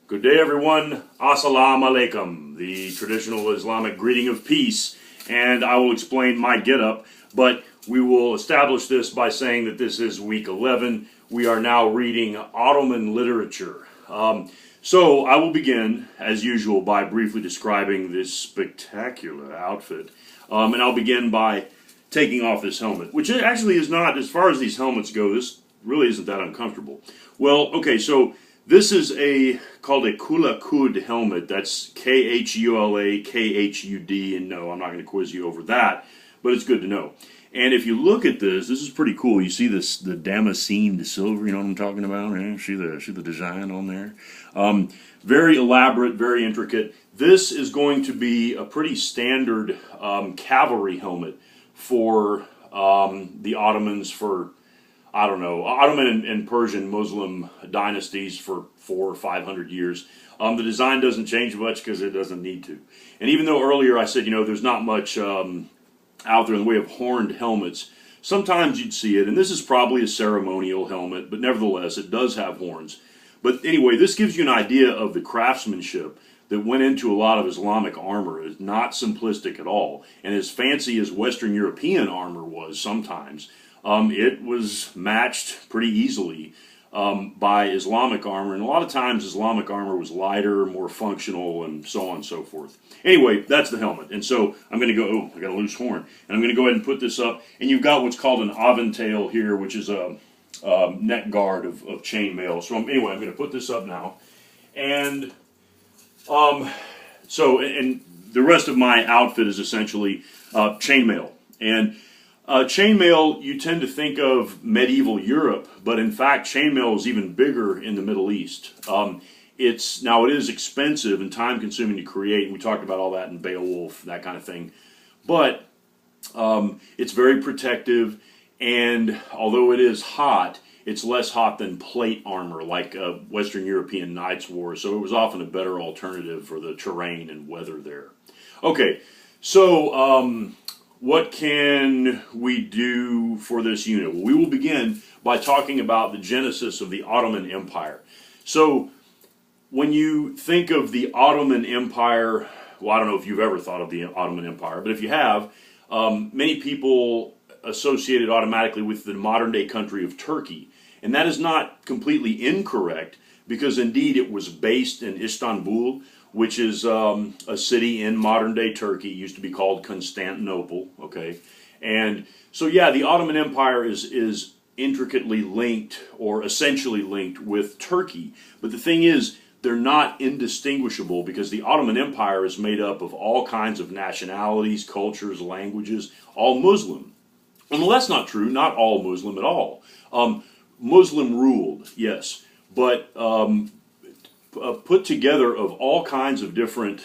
Good day, everyone. Assalamu alaikum, the traditional Islamic greeting of peace. And I will explain my getup, but we will establish this by saying that this is week 11. We are now reading Ottoman literature. So I will begin, as usual, by briefly describing this spectacular outfit. And I'll begin by taking off this helmet, which actually is not, as far as these helmets go, this really isn't that uncomfortable. Well, okay, so this is called a Kula Kud helmet. That's Khula Khud, and no, I'm not going to quiz you over that, but it's good to know. And if you look at this is pretty cool. You see this, the damascened silver, you know what I'm talking about? Yeah, see the design on there? Very elaborate, very intricate. This is going to be a pretty standard cavalry helmet for the Ottomans, for, I don't know, Ottoman and Persian Muslim dynasties for 400 or 500 years. The design doesn't change much because it doesn't need to. And even though earlier I said, you know, there's not much out there in the way of horned helmets, sometimes you'd see it, and this is probably a ceremonial helmet, but nevertheless, it does have horns. But anyway, this gives you an idea of the craftsmanship that went into a lot of Islamic armor. It's not simplistic at all. And as fancy as Western European armor was sometimes, it was matched pretty easily by Islamic armor, and a lot of times Islamic armor was lighter, more functional, and so on and so forth. Anyway, that's the helmet, and so I'm going to go, oh, I got a loose horn, and I'm going to go ahead and put this up, and you've got what's called an aventail here, which is a neck guard of chainmail. So anyway, I'm going to put this up now, and and the rest of my outfit is essentially chainmail, and chainmail, you tend to think of medieval Europe, but in fact chainmail is even bigger in the Middle East. It is expensive and time consuming to create, and we talked about all that in Beowulf, that kind of thing, but it's very protective, and although it is hot, it's less hot than plate armor like Western European knights wore, so it was often a better alternative for the terrain and weather there. Okay, so what can we do for this unit? Well, we will begin by talking about the genesis of the Ottoman Empire. So when you think of the Ottoman Empire, well, I don't know if you've ever thought of the Ottoman Empire, but if you have, many people associate it automatically with the modern-day country of Turkey. And that is not completely incorrect, because indeed it was based in Istanbul, which is a city in modern-day Turkey. It used to be called Constantinople, okay? And so, yeah, the Ottoman Empire is intricately linked, or essentially linked, with Turkey. But the thing is, they're not indistinguishable, because the Ottoman Empire is made up of all kinds of nationalities, cultures, languages, all Muslim. Well, that's not true, not all Muslim at all. Muslim ruled, yes, but put together of all kinds of different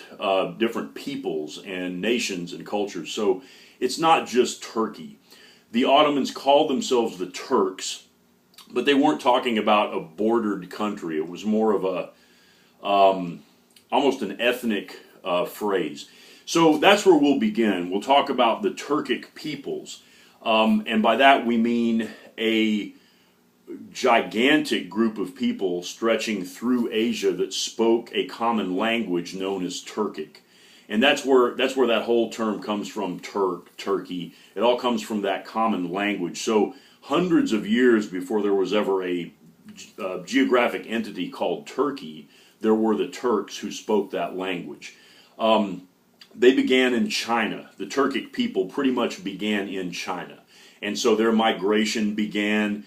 peoples and nations and cultures. So it's not just Turkey. The Ottomans called themselves the Turks, but they weren't talking about a bordered country. It was more of a almost an ethnic phrase. So that's where we'll begin. We'll talk about the Turkic peoples, and by that we mean a gigantic group of people stretching through Asia that spoke a common language known as Turkic. And that's where that whole term comes from, Turkey. It all comes from that common language. So hundreds of years before there was ever a geographic entity called Turkey, there were the Turks who spoke that language. They began in China. The Turkic people pretty much began in China. And so their migration began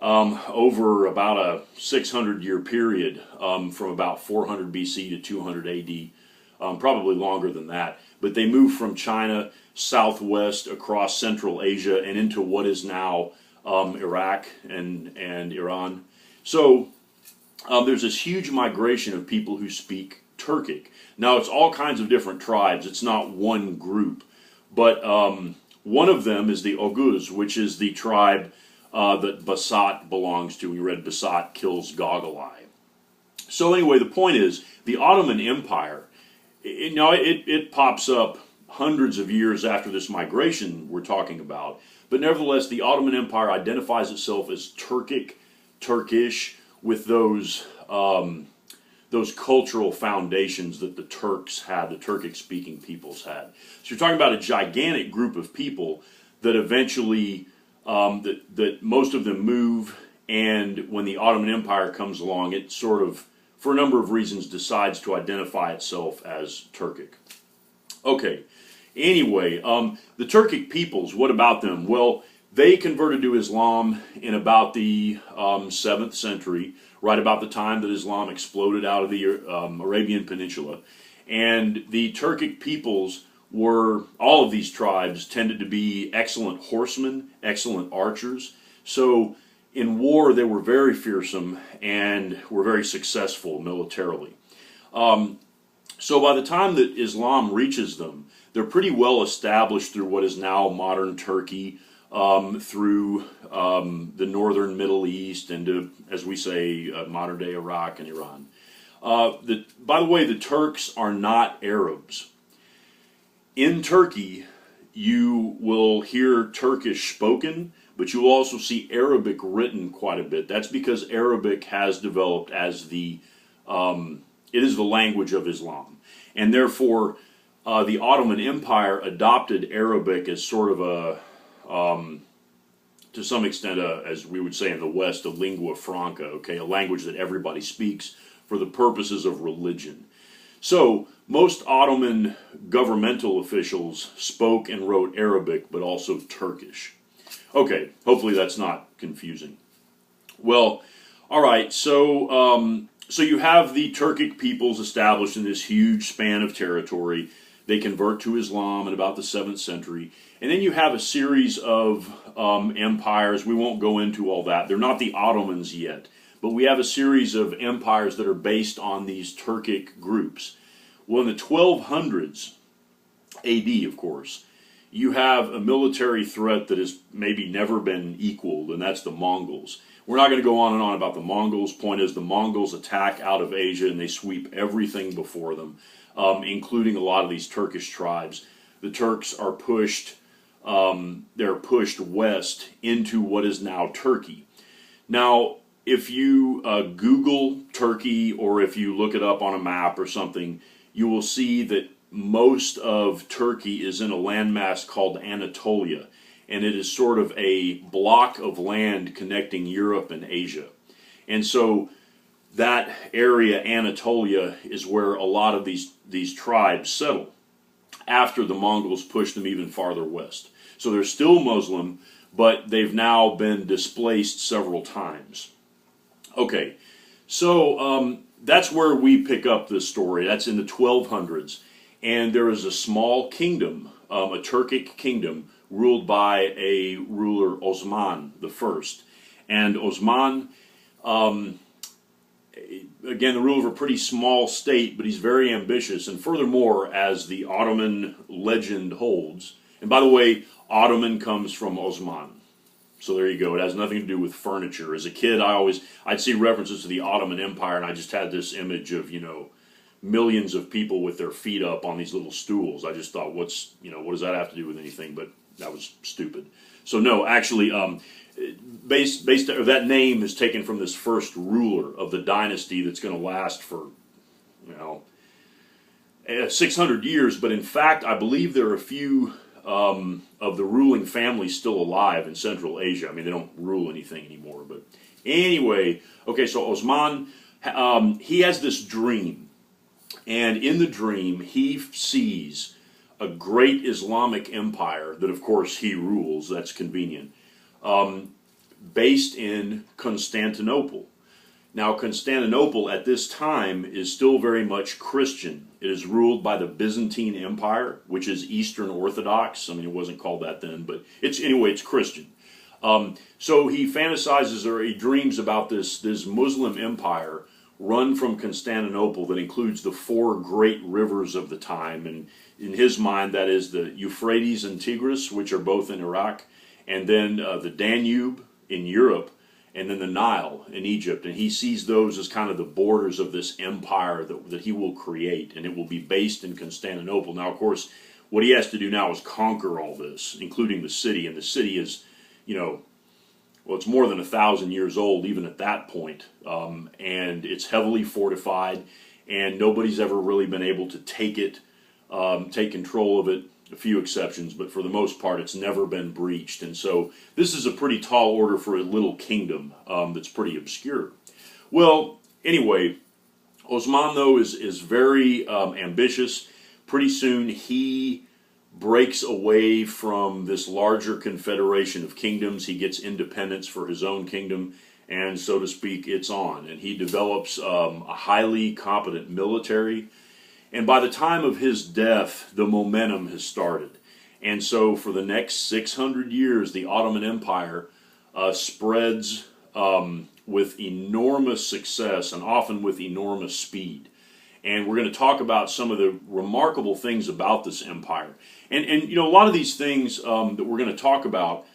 over about a 600-year period, from about 400 BC to 200 AD, probably longer than that. But they moved from China southwest across Central Asia and into what is now Iraq and Iran. So there's this huge migration of people who speak Turkic. Now, it's all kinds of different tribes. It's not one group. But one of them is the Oguz, which is the tribe that Basat belongs to. We read Basat kills Goggle-Eye. So anyway, the point is, the Ottoman Empire, it pops up hundreds of years after this migration we're talking about. But nevertheless, the Ottoman Empire identifies itself as Turkic, Turkish, with those those cultural foundations that the Turks had, the Turkic-speaking peoples had. So you're talking about a gigantic group of people that eventually, that most of them move, and when the Ottoman Empire comes along, it sort of, for a number of reasons, decides to identify itself as Turkic. Okay, anyway, the Turkic peoples, what about them? Well, they converted to Islam in about the 7th century, right about the time that Islam exploded out of the Arabian Peninsula. And the Turkic peoples were, all of these tribes tended to be excellent horsemen, excellent archers. So in war they were very fearsome and were very successful militarily. So by the time that Islam reaches them, they're pretty well established through what is now modern Turkey, through the northern Middle East, and to, as we say, modern day Iraq and Iran. By the way, the Turks are not Arabs. In Turkey, you will hear Turkish spoken, but you will also see Arabic written quite a bit. That's because Arabic has developed as it is the language of Islam. And therefore, the Ottoman Empire adopted Arabic as sort of a, to some extent, as we would say in the West, a lingua franca, okay, a language that everybody speaks for the purposes of religion. So, most Ottoman governmental officials spoke and wrote Arabic, but also Turkish. Okay, hopefully that's not confusing. Well, all right, so you have the Turkic peoples established in this huge span of territory. They convert to Islam in about the 7th century. And then you have a series of empires. We won't go into all that. They're not the Ottomans yet. But we have a series of empires that are based on these Turkic groups. Well, in the 1200s, AD, of course, you have a military threat that has maybe never been equaled, and that's the Mongols. We're not going to go on and on about the Mongols. Point is, the Mongols attack out of Asia, and they sweep everything before them, including a lot of these Turkish tribes. The Turks are pushed, they're pushed west into what is now Turkey. Now, if you Google Turkey, or if you look it up on a map or something, you will see that most of Turkey is in a landmass called Anatolia, and it is sort of a block of land connecting Europe and Asia. And so that area, Anatolia, is where a lot of these tribes settle after the Mongols pushed them even farther west. So they're still Muslim, but they've now been displaced several times. Okay, so that's where we pick up this story. That's in the 1200s. And there is a small kingdom, a Turkic kingdom, ruled by a ruler, Osman I. And Osman, again, the ruler of a pretty small state, but he's very ambitious. And furthermore, as the Ottoman legend holds, and by the way, Ottoman comes from Osman. So there you go. It has nothing to do with furniture. As a kid, I'd see references to the Ottoman Empire, and I just had this image of, millions of people with their feet up on these little stools. I just thought, what does that have to do with anything? But that was stupid. So no, actually, that name is taken from this first ruler of the dynasty that's going to last for, 600 years. But in fact, I believe there are a few of the ruling families still alive in Central Asia. I mean, they don't rule anything anymore. But anyway, okay, so Osman, he has this dream. And in the dream, he sees a great Islamic empire that, of course, he rules. That's convenient. Based in Constantinople. Now, Constantinople at this time is still very much Christian. It is ruled by the Byzantine Empire, which is Eastern Orthodox. I mean, it wasn't called that then, but it's Christian. So he fantasizes, or he dreams about this Muslim empire run from Constantinople that includes the 4 great rivers of the time. And in his mind, that is the Euphrates and Tigris, which are both in Iraq, and then the Danube in Europe, and then the Nile in Egypt. And he sees those as kind of the borders of this empire that he will create, and it will be based in Constantinople. Now, of course, what he has to do now is conquer all this, including the city, and the city is, well, it's more than 1,000 years old even at that point, and it's heavily fortified, and nobody's ever really been able to take it, take control of it. A few exceptions, but for the most part, it's never been breached. And so this is a pretty tall order for a little kingdom that's pretty obscure. Well, anyway, Osman, though, is very ambitious. Pretty soon he breaks away from this larger confederation of kingdoms. He gets independence for his own kingdom, and so to speak, it's on. And he develops a highly competent military. And by the time of his death, the momentum has started. And so for the next 600 years, the Ottoman Empire spreads with enormous success and often with enormous speed. And we're going to talk about some of the remarkable things about this empire. And you know, a lot of these things that we're going to talk about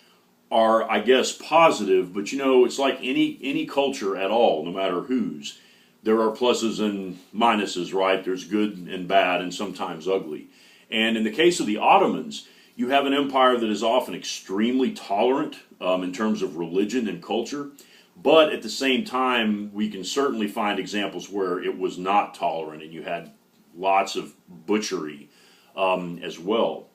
are, I guess, positive, but you know, it's like any culture at all, no matter whose. There are pluses and minuses, right? There's good and bad and sometimes ugly. And in the case of the Ottomans, you have an empire that is often extremely tolerant in terms of religion and culture. But at the same time, we can certainly find examples where it was not tolerant and you had lots of butchery as well.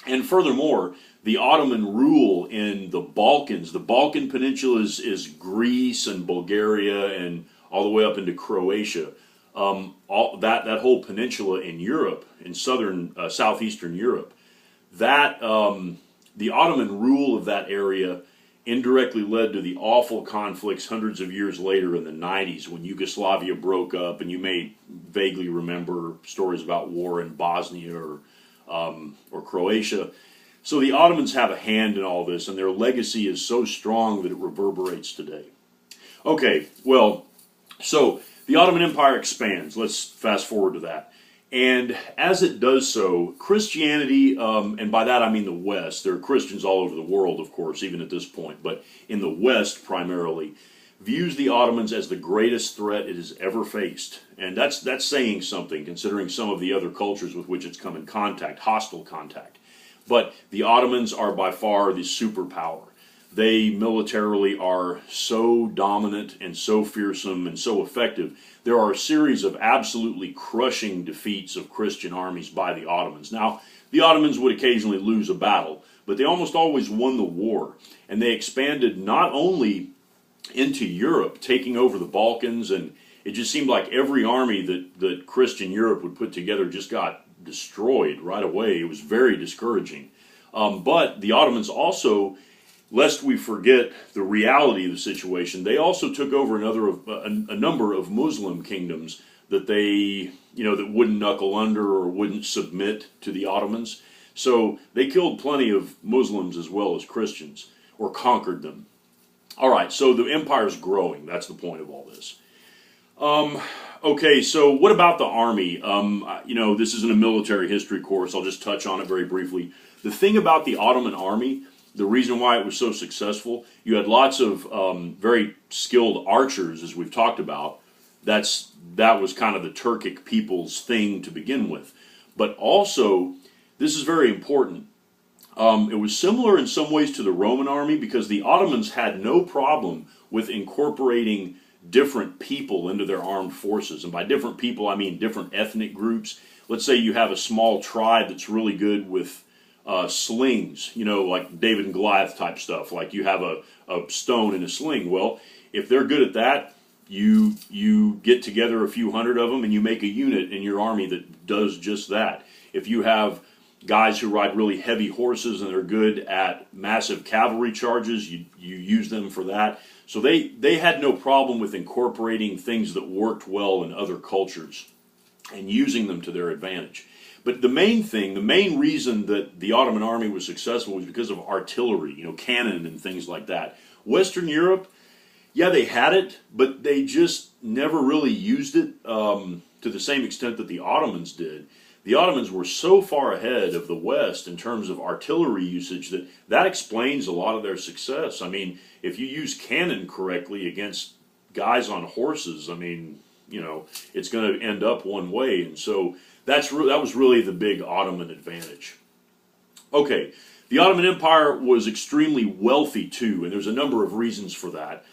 And furthermore, the Ottoman rule in the Balkans, the Balkan Peninsula is Greece and Bulgaria and all the way up into Croatia, that whole peninsula in Europe, in southeastern Europe, that the Ottoman rule of that area indirectly led to the awful conflicts hundreds of years later in the 90s when Yugoslavia broke up, and you may vaguely remember stories about war in Bosnia or Croatia. So the Ottomans have a hand in all this, and their legacy is so strong that it reverberates today. Okay, well, so the Ottoman Empire expands. Let's fast forward to that. And as it does so, Christianity, and by that I mean the West, there are Christians all over the world, of course, even at this point, but in the West primarily, views the Ottomans as the greatest threat it has ever faced. And that's saying something, considering some of the other cultures with which it's come in contact, hostile contact. But the Ottomans are by far the superpower. They militarily are so dominant and so fearsome and so effective. There are a series of absolutely crushing defeats of Christian armies by the Ottomans. Now, the Ottomans would occasionally lose a battle, but they almost always won the war. And they expanded not only into Europe, taking over the Balkans, and it just seemed like every army that Christian Europe would put together just got destroyed right away. It was very discouraging. But the Ottomans also, lest we forget the reality of the situation, they also took over a number of Muslim kingdoms that they, that wouldn't knuckle under or wouldn't submit to the Ottomans. So they killed plenty of Muslims as well as Christians, or conquered them. All right, so the empire's growing. That's the point of all this. Okay, so what about the army? This isn't a military history course. I'll just touch on it very briefly. The thing about the Ottoman army, the reason why it was so successful, you had lots of very skilled archers, as we've talked about. That was kind of the Turkic people's thing to begin with. But also, this is very important, it was similar in some ways to the Roman army because the Ottomans had no problem with incorporating different people into their armed forces. And by different people, I mean different ethnic groups. Let's say you have a small tribe that's really good with slings, like David and Goliath type stuff, like you have a stone and a sling. Well, if they're good at that, you get together a few hundred of them and you make a unit in your army that does just that. If you have guys who ride really heavy horses and they're good at massive cavalry charges, you use them for that. So they had no problem with incorporating things that worked well in other cultures and using them to their advantage. But the main reason that the Ottoman army was successful was because of artillery, cannon and things like that. Western Europe, yeah, they had it, but they just never really used it to the same extent that the Ottomans did. The Ottomans were so far ahead of the West in terms of artillery usage that explains a lot of their success. I mean, if you use cannon correctly against guys on horses, it's going to end up one way. And so that was really the big Ottoman advantage. Okay, The Ottoman Empire was extremely wealthy too, and there's a number of reasons for that.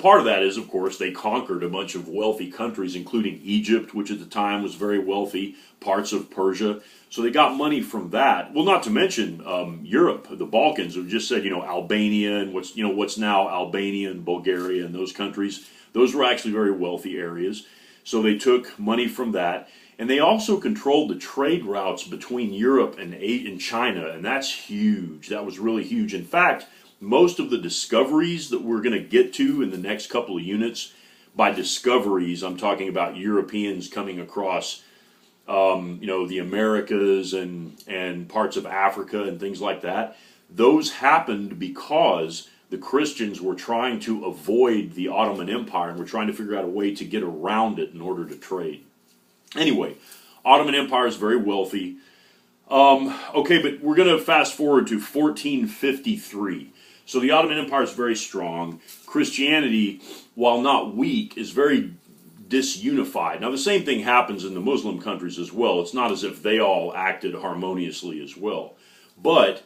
Part of that is, of course, they conquered a bunch of wealthy countries, including Egypt, which at the time was very wealthy, parts of Persia. So they got money from that. Well, not to mention Europe, the Balkans. We just said, Albania and what's now Albania and Bulgaria and those countries. Those were actually very wealthy areas. So they took money from that. And they also controlled the trade routes between Europe and China, and that's huge. That was really huge. In fact, most of the discoveries that we're going to get to in the next couple of units, by discoveries, I'm talking about Europeans coming across, the Americas and parts of Africa and things like that. Those happened because the Christians were trying to avoid the Ottoman Empire and were trying to figure out a way to get around it in order to trade. Anyway, Ottoman Empire is very wealthy. Okay, but we're going to fast forward to 1453. So the Ottoman Empire is very strong. Christianity, while not weak, is very disunified. Now, the same thing happens in the Muslim countries as well. It's not as if they all acted harmoniously as well. But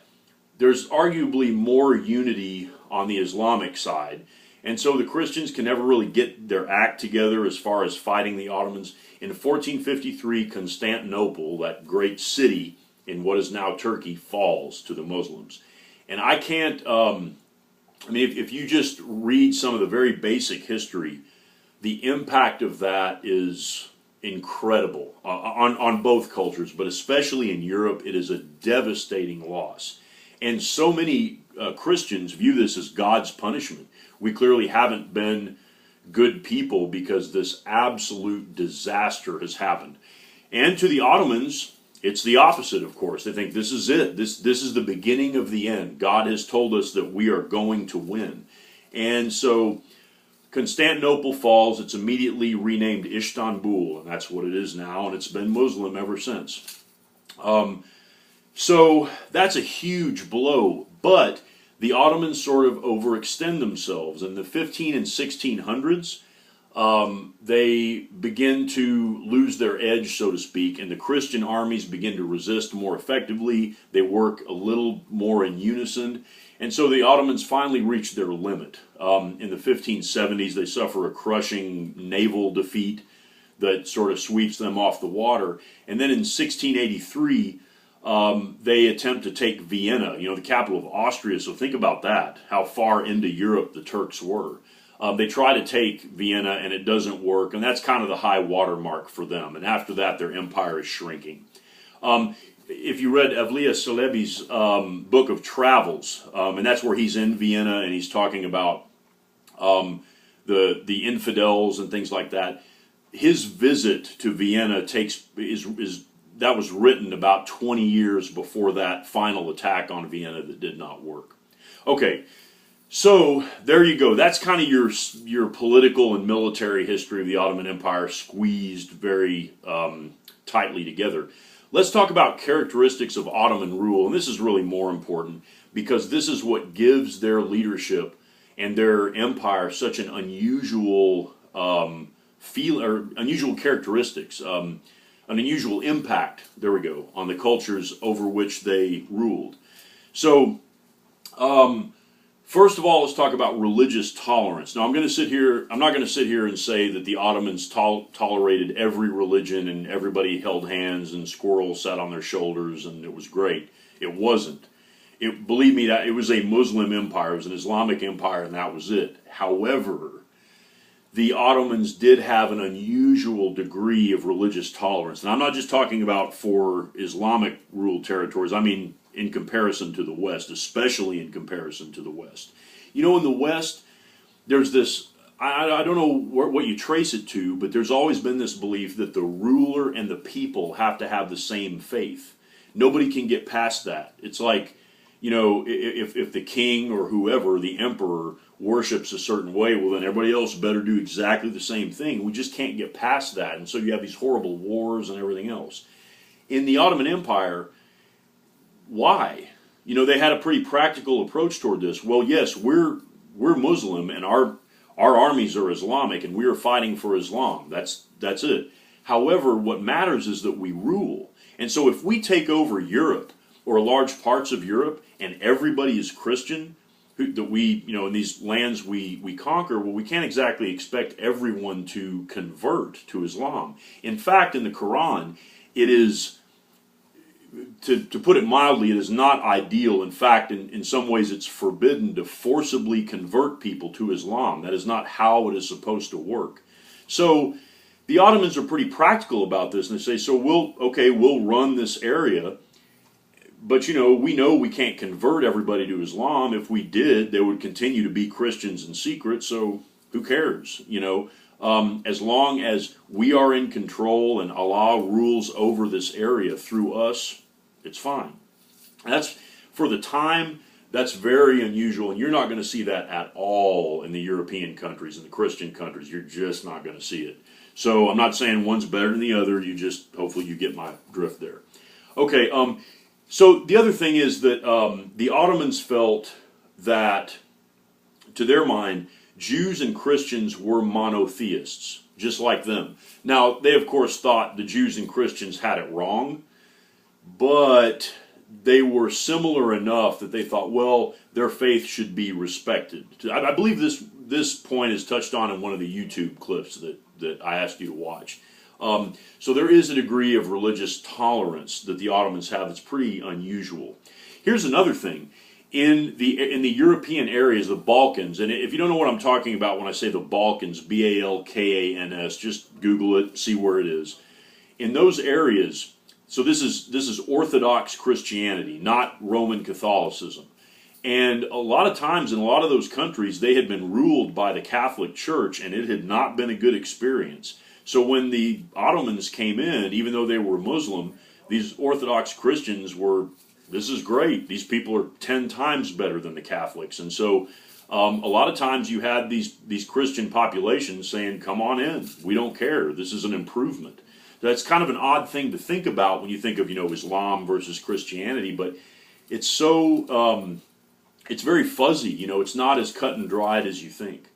there's arguably more unity on the Islamic side. And so the Christians can never really get their act together as far as fighting the Ottomans. In 1453, Constantinople, that great city in what is now Turkey, falls to the Muslims. And I can't, if you just read some of the very basic history, the impact of that is incredible on both cultures, but especially in Europe, it is a devastating loss. And so many Christians view this as God's punishment. We clearly haven't been good people because this absolute disaster has happened. And to the Ottomans, it's the opposite, of course. They think this is it. This is the beginning of the end. God has told us that we are going to win. And so Constantinople falls. It's immediately renamed Istanbul, and that's what it is now, and it's been Muslim ever since. So that's a huge blow, but the Ottomans sort of overextend themselves. In the 15 and 1600s, they begin to lose their edge, so to speak, and the Christian armies begin to resist more effectively. They work a little more in unison, and so the Ottomans finally reach their limit. In the 1570s, they suffer a crushing naval defeat that sort of sweeps them off the water, and then in 1683, they attempt to take Vienna, the capital of Austria. So think about that, how far into Europe the Turks were. They try to take Vienna, and it doesn't work, and that's kind of the high water mark for them. And after that, their empire is shrinking. If you read Evliya Çelebi's book of travels, and that's where he's in Vienna, and he's talking about the infidels and things like that. His visit to Vienna that was written about 20 years before that final attack on Vienna that did not work. Okay, so there you go. That's kind of your political and military history of the Ottoman Empire squeezed very tightly together. Let's talk about characteristics of Ottoman rule, and this is really more important because this is what gives their leadership and their empire such an unusual unusual characteristics. An unusual impact, there we go, on the cultures over which they ruled. So, first of all, let's talk about religious tolerance. Now, I'm not going to sit here and say that the Ottomans tolerated every religion and everybody held hands and squirrels sat on their shoulders and it was great. It wasn't. Believe me, that it was a Muslim empire, it was an Islamic empire, and that was it. However, the Ottomans did have an unusual degree of religious tolerance. And I'm not just talking about for Islamic ruled territories. I mean in comparison to the West, especially in comparison to the West. In the West, there's this, I don't know what you trace it to, but there's always been this belief that the ruler and the people have to have the same faith. Nobody can get past that. It's like, if the king or whoever, the emperor, worships a certain way, well then everybody else better do exactly the same thing. We just can't get past that, and so you have these horrible wars and everything else. In the Ottoman Empire, why? They had a pretty practical approach toward this. Well, yes, we're Muslim, and our armies are Islamic, and we are fighting for Islam. That's it. However, what matters is that we rule. And so if we take over Europe, or large parts of Europe, and everybody is Christian, that we, in these lands we conquer, well, we can't exactly expect everyone to convert to Islam. In fact, in the Quran, it is, to put it mildly, it is not ideal. In fact, in some ways, it's forbidden to forcibly convert people to Islam. That is not how it is supposed to work. So the Ottomans are pretty practical about this, and they say, so we'll run this area, but we know we can't convert everybody to Islam. If we did, they would continue to be Christians in secret, so who cares? As long as we are in control and Allah rules over this area through us, it's fine. That's, for the time, that's very unusual, and you're not going to see that at all in the European countries, in the Christian countries. You're just not going to see it. So I'm not saying one's better than the other. Hopefully you get my drift there. Okay, so the other thing is that the Ottomans felt that, to their mind, Jews and Christians were monotheists, just like them. Now, they of course thought the Jews and Christians had it wrong, but they were similar enough that they thought, well, their faith should be respected. I believe this point is touched on in one of the YouTube clips that I asked you to watch. So there is a degree of religious tolerance that the Ottomans have that's pretty unusual. Here's another thing. In the European areas, the Balkans, and if you don't know what I'm talking about when I say the Balkans, Balkans, just Google it, see where it is. In those areas, so this is Orthodox Christianity, not Roman Catholicism. And a lot of times in a lot of those countries, they had been ruled by the Catholic Church, and it had not been a good experience. So when the Ottomans came in, even though they were Muslim, these Orthodox Christians were, this is great. These people are 10 times better than the Catholics. And so a lot of times you had these Christian populations saying, come on in. We don't care. This is an improvement. That's kind of an odd thing to think about when you think of, Islam versus Christianity. But it's so, it's very fuzzy. It's not as cut and dried as you think.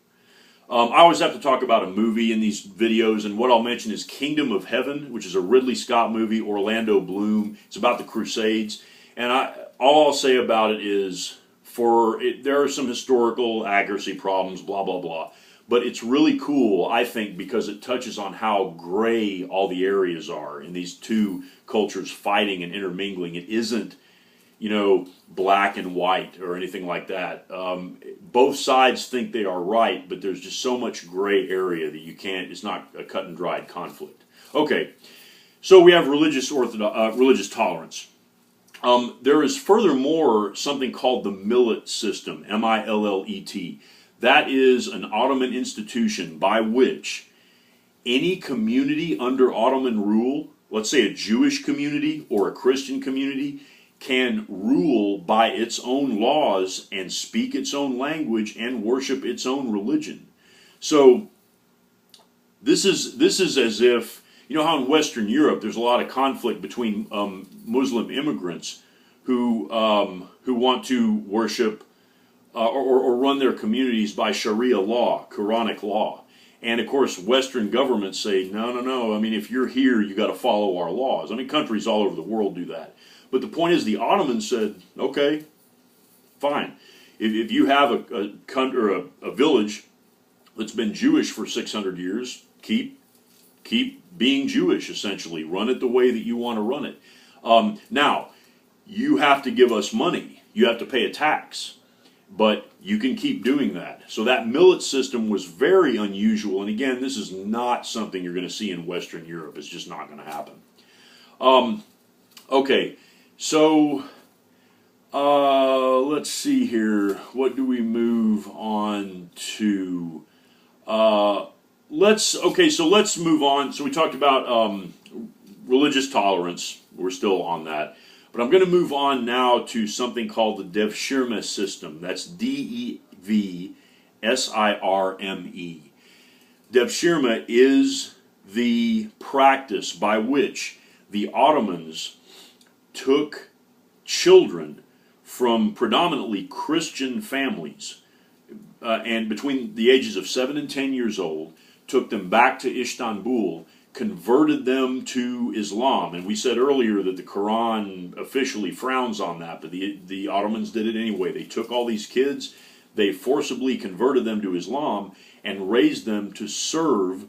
I always have to talk about a movie in these videos, and what I'll mention is Kingdom of Heaven, which is a Ridley Scott movie, Orlando Bloom. It's about the Crusades. And all I'll say about it is, there are some historical accuracy problems, blah, blah, blah. But it's really cool, I think, because it touches on how gray all the areas are in these two cultures fighting and intermingling. It isn't, black and white or anything like that. Both sides think they are right, but there's just so much gray area that it's not a cut and dried conflict. Okay, so we have religious tolerance. There is furthermore something called the millet system, M-I-L-L-E-T. That is an Ottoman institution by which any community under Ottoman rule, let's say a Jewish community or a Christian community, can rule by its own laws and speak its own language and worship its own religion. So this is as if, how in Western Europe there's a lot of conflict between Muslim immigrants who want to worship or run their communities by Sharia law, Quranic law. And of course, Western governments say, no. I mean, if you're here, you got to follow our laws. I mean, countries all over the world do that. But the point is, the Ottomans said, okay, fine. If you have a village that's been Jewish for 600 years, keep being Jewish, essentially. Run it the way that you want to run it. Now, you have to give us money. You have to pay a tax. But you can keep doing that. So that millet system was very unusual. And again, this is not something you're going to see in Western Europe. It's just not going to happen. Okay, so let's see here. What do we move on to? Let's move on. So we talked about religious tolerance. We're still on that. But I'm going to move on now to something called the Devshirme system. That's D-E-V-S-I-R-M-E. Devshirme is the practice by which the Ottomans took children from predominantly Christian families and between the ages of 7 and 10 years old, took them back to Istanbul, converted them to Islam. And we said earlier that the Quran officially frowns on that, but the Ottomans did it anyway. They took all these kids, they forcibly converted them to Islam, and raised them to serve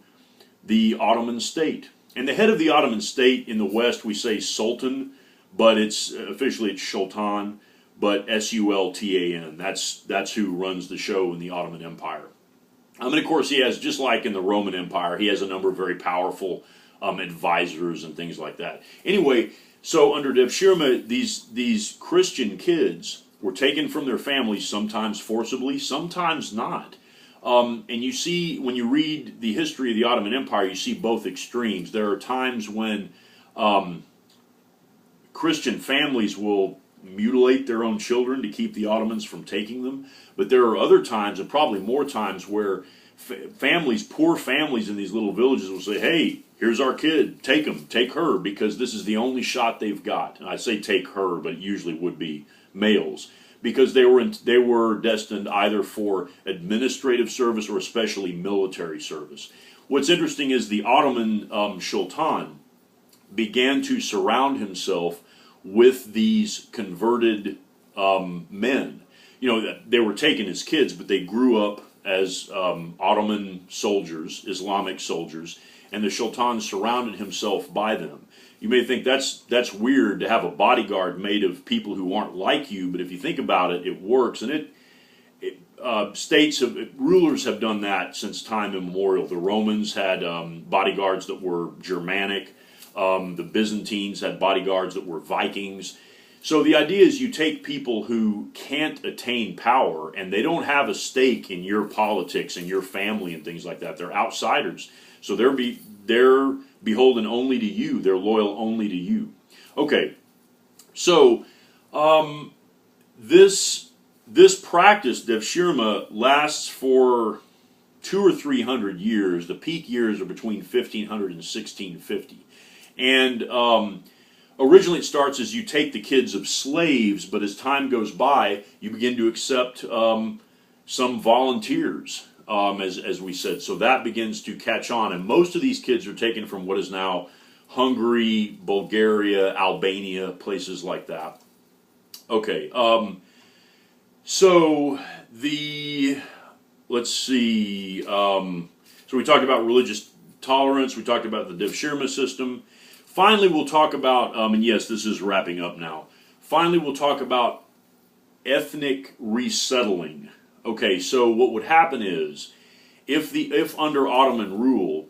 the Ottoman state. And the head of the Ottoman state in the West, we say Sultan, but it's officially it's Sultan, but S-U-L-T-A-N. That's who runs the show in the Ottoman Empire. And of course, he has, just like in the Roman Empire, he has a number of very powerful advisors and things like that. Anyway, so under Devshirme, these Christian kids were taken from their families, sometimes forcibly, sometimes not. And you see, when you read the history of the Ottoman Empire, you see both extremes. There are times when Christian families will mutilate their own children to keep the Ottomans from taking them. But there are other times, and probably more times, where families, poor families in these little villages will say, hey, here's our kid, take him, take her, because this is the only shot they've got. And I say take her, but it usually would be males, because they were destined either for administrative service or especially military service. What's interesting is the Ottoman Sultan began to surround himself with these converted men. You know, they were taken as kids, but they grew up as Ottoman soldiers, Islamic soldiers, and the Sultan surrounded himself by them. You may think that's weird to have a bodyguard made of people who aren't like you, but if you think about it, it works. And rulers have done that since time immemorial. The Romans had bodyguards that were Germanic. The Byzantines had bodyguards that were Vikings. So the idea is you take people who can't attain power and they don't have a stake in your politics and your family and things like that. They're outsiders. So they're beholden only to you. They're loyal only to you. Okay, so this practice, Devshirme, lasts for 200 or 300 years. The peak years are between 1500 and 1650. And originally it starts as you take the kids of slaves, but as time goes by, you begin to accept some volunteers, as we said. So that begins to catch on. And most of these kids are taken from what is now Hungary, Bulgaria, Albania, places like that. Okay, let's see. So we talked about religious tolerance. We talked about the Devshirme system. Finally, we'll talk about, and yes, this is wrapping up now. Finally, we'll talk about ethnic resettling. Okay, so what would happen is, if under Ottoman rule,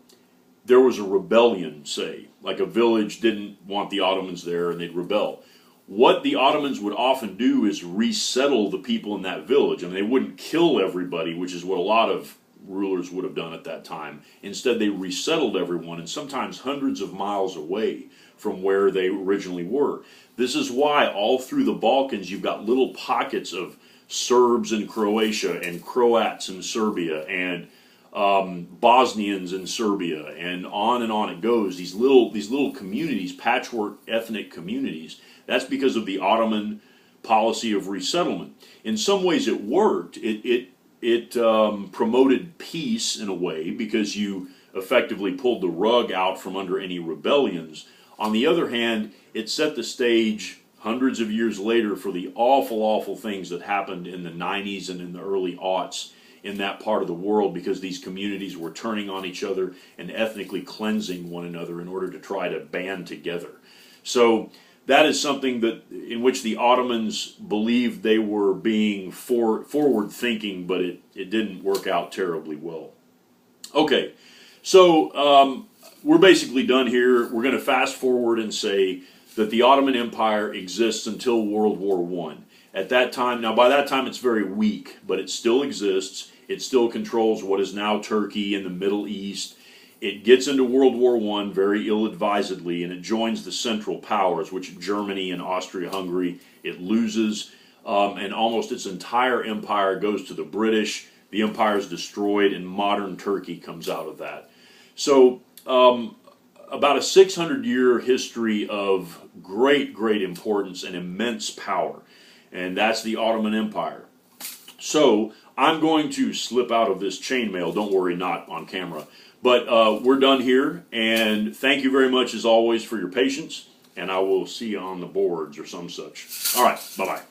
there was a rebellion, say, like a village didn't want the Ottomans there and they'd rebel, what the Ottomans would often do is resettle the people in that village. I mean, they wouldn't kill everybody, which is what a lot of rulers would have done at that time. Instead, they resettled everyone, and sometimes hundreds of miles away from where they originally were. This is why all through the Balkans you've got little pockets of Serbs in Croatia and Croats in Serbia and Bosnians in Serbia, and on it goes. These little communities, patchwork ethnic communities. That's because of the Ottoman policy of resettlement. In some ways, it worked. It promoted peace in a way because you effectively pulled the rug out from under any rebellions. On the other hand, it set the stage hundreds of years later for the awful, awful things that happened in the 90s and in the early aughts in that part of the world, because these communities were turning on each other and ethnically cleansing one another in order to try to band together. So that is something in which the Ottomans believed they were being forward-thinking, but it didn't work out terribly well. Okay, so we're basically done here. We're going to fast forward and say that the Ottoman Empire exists until World War I. At that time, now by that time it's very weak, but it still exists. It still controls what is now Turkey and the Middle East. It gets into World War I very ill-advisedly, and it joins the Central Powers, which Germany and Austria-Hungary. It loses, and almost its entire empire goes to the British. The empire is destroyed, and modern Turkey comes out of that. So about a 600-year history of great, great importance and immense power, and that's the Ottoman Empire. So I'm going to slip out of this chainmail. Don't worry, not on camera. But we're done here, and thank you very much as always for your patience, and I will see you on the boards or some such. All right, bye-bye.